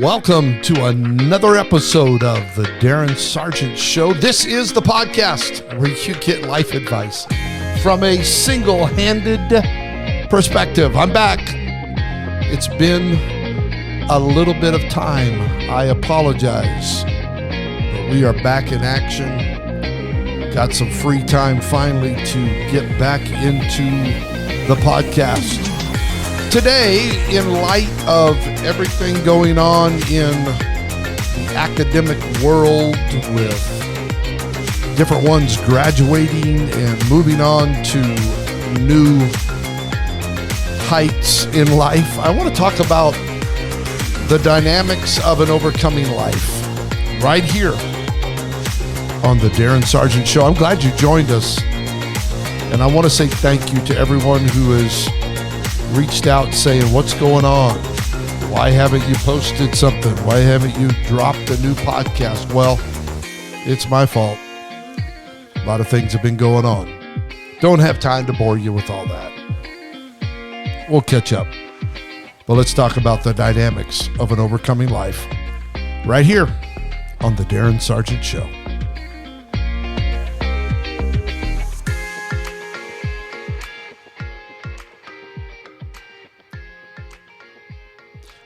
Welcome to another episode of the Darin Sargent Show. This is the podcast where you get life advice from a single-handed perspective. I'm back. It's been a little bit of time. I apologize, but we are back in action. Got some free time finally to get back into the podcast. Today, in light of everything going on in the academic world with different ones graduating and moving on to new heights in life, I want to talk about the dynamics of an overcoming life right here on the Darin Sargent Show. I'm glad you joined us, and I want to say thank you to everyone who has reached out saying, what's going on? Why haven't you posted something? Why haven't you dropped a new podcast? Well, it's my fault. A lot of things have been going on. Don't have time to bore you with all that. We'll catch up. But let's talk about the dynamics of an overcoming life right here on the Darin Sargent Show.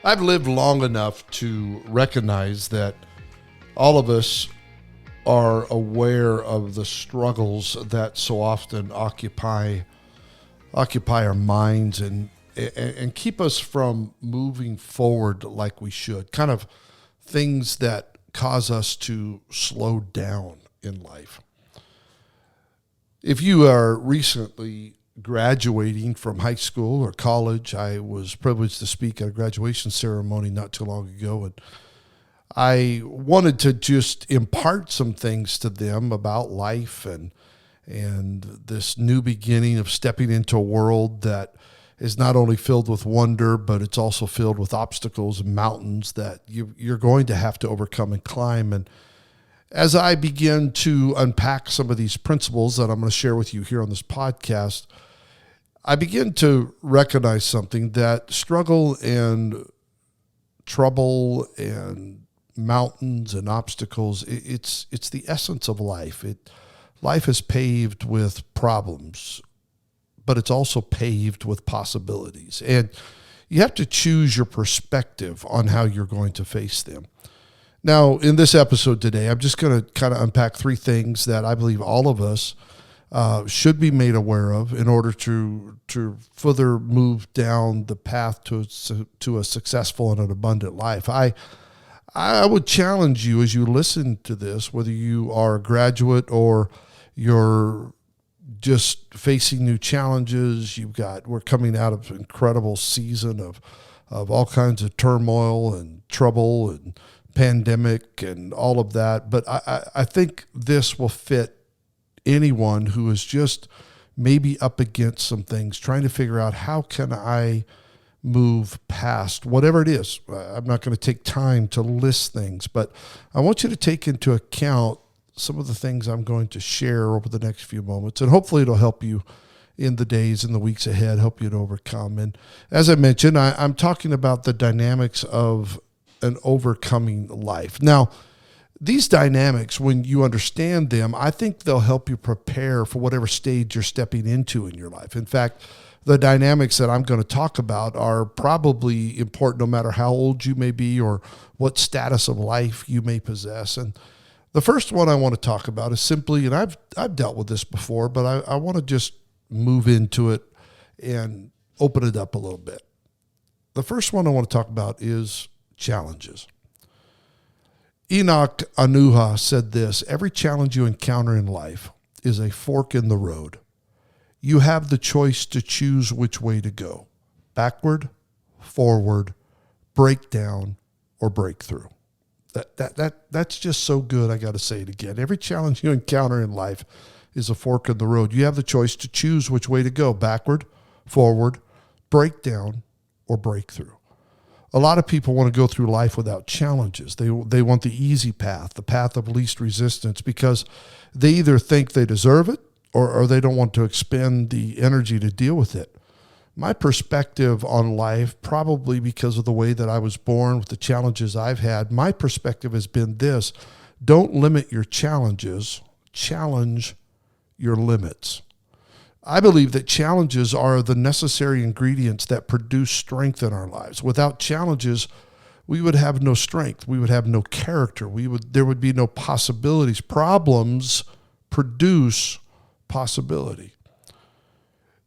I've lived long enough to recognize that all of us are aware of the struggles that so often occupy our minds and keep us from moving forward like we should. Kind of things that cause us to slow down in life. If you are recently graduating from high school or college, I was privileged to speak at a graduation ceremony not too long ago, and I wanted to just impart some things to them about life and this new beginning of stepping into a world that is not only filled with wonder, but it's also filled with obstacles and mountains that you're going to have to overcome and climb. And as I begin to unpack some of these principles that I'm going to share with you here on this podcast, I begin to recognize something, that struggle and trouble and mountains and obstacles, it's the essence of life. Life is paved with problems, but it's also paved with possibilities. And you have to choose your perspective on how you're going to face them. Now, in this episode today, I'm just going to kind of unpack three things that I believe all of us should be made aware of in order to further move down the path to a successful and an abundant life. I would challenge you as you listen to this, whether you are a graduate or you're just facing new challenges. We're coming out of an incredible season of all kinds of turmoil and trouble and pandemic and all of that. But I think this will fit anyone who is just maybe up against some things, trying to figure out, how can I move past whatever it is. I'm not going to take time to list things, but I want you to take into account some of the things I'm going to share over the next few moments, and hopefully it'll help you in the days and the weeks ahead, help you to overcome. And as I mentioned, I'm talking about the dynamics of an overcoming life. Now, these dynamics, when you understand them, I think they'll help you prepare for whatever stage you're stepping into in your life. In fact, the dynamics that I'm going to talk about are probably important no matter how old you may be or what status of life you may possess. And the first one I want to talk about is simply, and I've dealt with this before, but I want to just move into it and open it up a little bit. The first one I want to talk about is challenges. Enoch Anuha said this: every challenge you encounter in life is a fork in the road. You have the choice to choose which way to go: backward, forward, break down, or break through. That's just so good. I got to say it again. Every challenge you encounter in life is a fork in the road. You have the choice to choose which way to go: backward, forward, break down, or break through. A lot of people want to go through life without challenges. They want the easy path, the path of least resistance, because they either think they deserve it or they don't want to expend the energy to deal with it. my perspective on life, probably because of the way that I was born, with the challenges I've had, my perspective has been this: don't limit your challenges, challenge your limits. I believe that challenges are the necessary ingredients that produce strength in our lives. Without challenges, we would have no strength. We would have no character. There would be no possibilities. Problems produce possibility.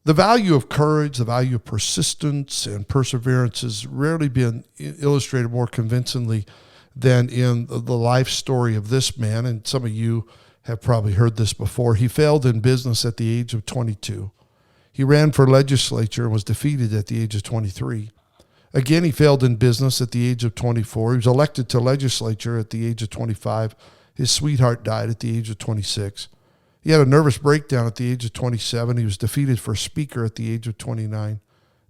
The value of courage, the value of persistence and perseverance has rarely been illustrated more convincingly than in the life story of this man. And some of you have probably heard this before. He failed in business at the age of 22. He ran for legislature and was defeated at the age of 23. Again, he failed in business at the age of 24. He was elected to legislature at the age of 25. His sweetheart died at the age of 26. He had a nervous breakdown at the age of 27. He was defeated for speaker at the age of 29,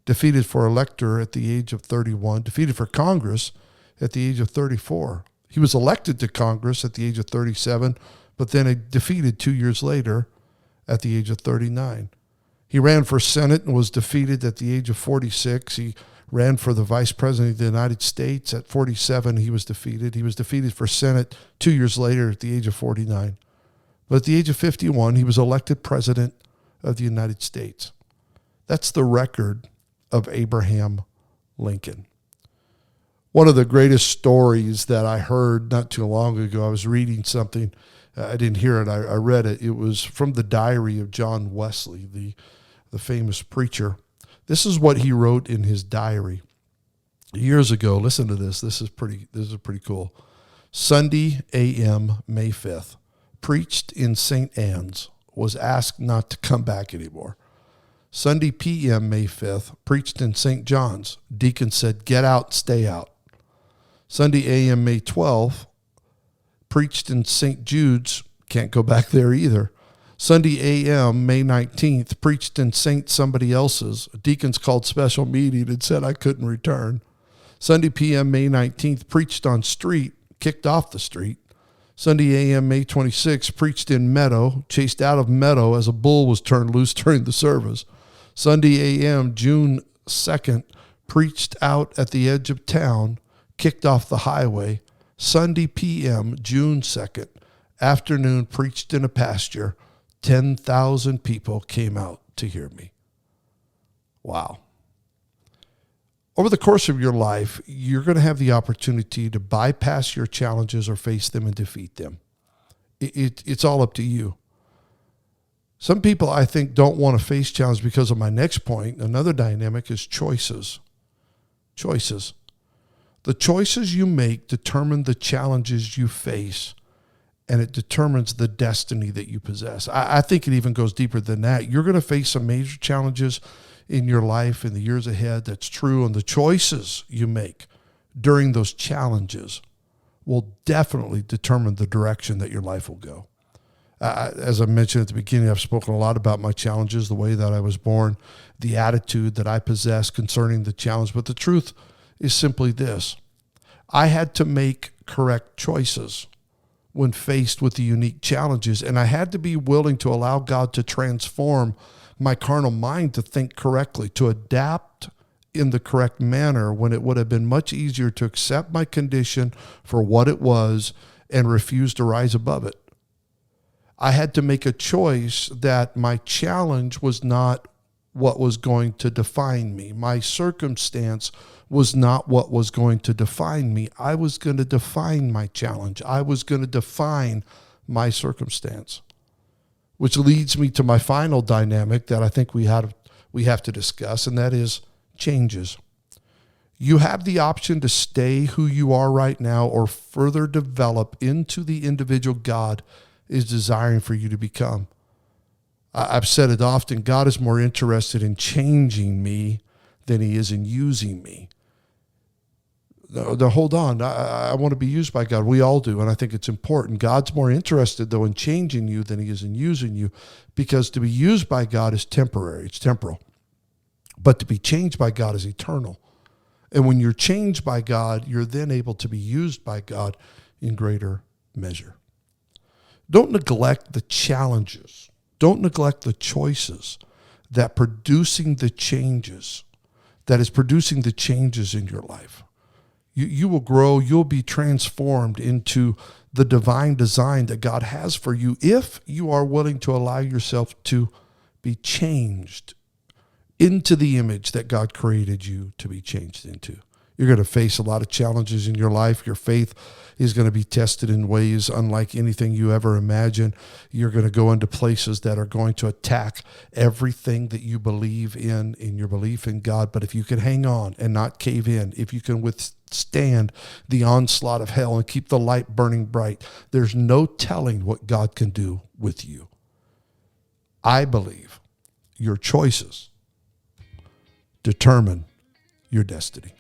defeated for elector at the age of 31, defeated for Congress at the age of 34. He was elected to Congress at the age of 37, but then defeated 2 years later at the age of 39. He ran for Senate and was defeated at the age of 46. He ran for the vice president of the United States at 47. He was defeated. He was defeated for Senate 2 years later at the age of 49. But at the age of 51, he was elected president of the United States. That's the record of Abraham Lincoln. One of the greatest stories that I heard not too long ago, I was reading something. I didn't hear it. I read it. It was from the diary of John Wesley, the famous preacher. This is what he wrote in his diary years ago. Listen to this. This is pretty cool. Sunday a.m., May 5th. Preached in St. Anne's. Was asked not to come back anymore. Sunday p.m., May 5th. Preached in St. John's. Deacon said, get out, stay out. Sunday a.m., May 12th. Preached in St. Jude's. Can't go back there either. Sunday a.m., May 19th, preached in St. somebody else's. Deacons called special meeting and said I couldn't return. Sunday p.m., May 19th, preached on street, kicked off the street. Sunday a.m., May 26th, preached in Meadow, chased out of Meadow as a bull was turned loose during the service. Sunday a.m., June 2nd, preached out at the edge of town, kicked off the highway. Sunday p.m., June 2nd, afternoon, preached in a pasture. 10,000 people came out to hear me. Wow. Over the course of your life, you're going to have the opportunity to bypass your challenges or face them and defeat them. It's all up to you. Some people, I think, don't want to face challenges because of my next point. Another dynamic is choices. Choices. The choices you make determine the challenges you face, and it determines the destiny that you possess. I think it even goes deeper than that. You're going to face some major challenges in your life in the years ahead. That's true. And the choices you make during those challenges will definitely determine the direction that your life will go. As I mentioned at the beginning, I've spoken a lot about my challenges, the way that I was born, the attitude that I possess concerning the challenge. But the truth is simply this: I had to make correct choices when faced with the unique challenges. And I had to be willing to allow God to transform my carnal mind to think correctly, to adapt in the correct manner when it would have been much easier to accept my condition for what it was and refuse to rise above it. I had to make a choice that my challenge was not what was going to define me. My circumstance was not what was going to define me. I was going to define my challenge. I was going to define my circumstance, which leads me to my final dynamic that I think we have to discuss, and that is changes. You have the option to stay who you are right now or further develop into the individual God is desiring for you to become. I've said it often, God is more interested in changing me than he is in using me. No, hold on. I want to be used by God. We all do, and I think it's important. God's more interested, though, in changing you than he is in using you, because to be used by God is temporary. It's temporal. But to be changed by God is eternal. And when you're changed by God, you're then able to be used by God in greater measure. Don't neglect the challenges. Don't neglect the choices that is producing the changes in your life. You will grow, you'll be transformed into the divine design that God has for you if you are willing to allow yourself to be changed into the image that God created you to be changed into. You're going to face a lot of challenges in your life. Your faith is going to be tested in ways unlike anything you ever imagined. You're going to go into places that are going to attack everything that you believe in your belief in God. But if you can hang on and not cave in, if you can withstand the onslaught of hell and keep the light burning bright, there's no telling what God can do with you. I believe your choices determine your destiny.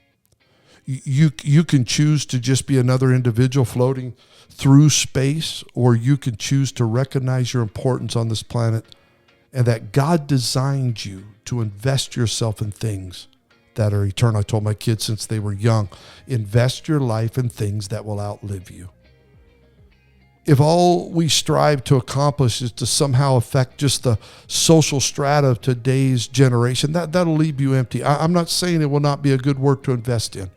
You can choose to just be another individual floating through space, or you can choose to recognize your importance on this planet and that God designed you to invest yourself in things that are eternal. I told my kids since they were young, invest your life in things that will outlive you. If all we strive to accomplish is to somehow affect just the social strata of today's generation, that'll leave you empty. I'm not saying it will not be a good work to invest in.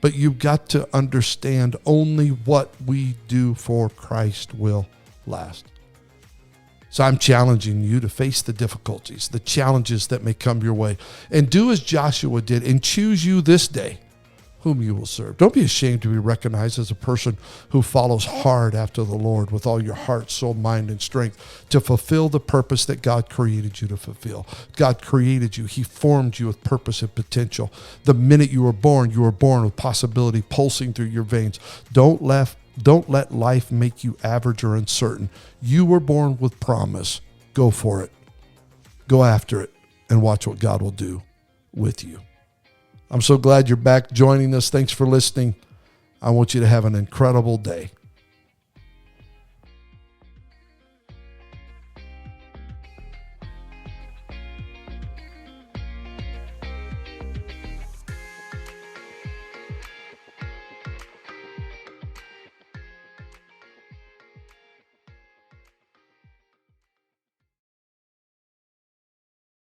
But you've got to understand only what we do for Christ will last. So I'm challenging you to face the difficulties, the challenges that may come your way, and do as Joshua did and choose you this day whom you will serve. Don't be ashamed to be recognized as a person who follows hard after the Lord with all your heart, soul, mind, and strength to fulfill the purpose that God created you to fulfill. God created you. He formed you with purpose and potential. The minute you were born with possibility pulsing through your veins. Don't let life make you average or uncertain. You were born with promise. Go for it. Go after it and watch what God will do with you. I'm so glad you're back joining us. Thanks for listening. I want you to have an incredible day.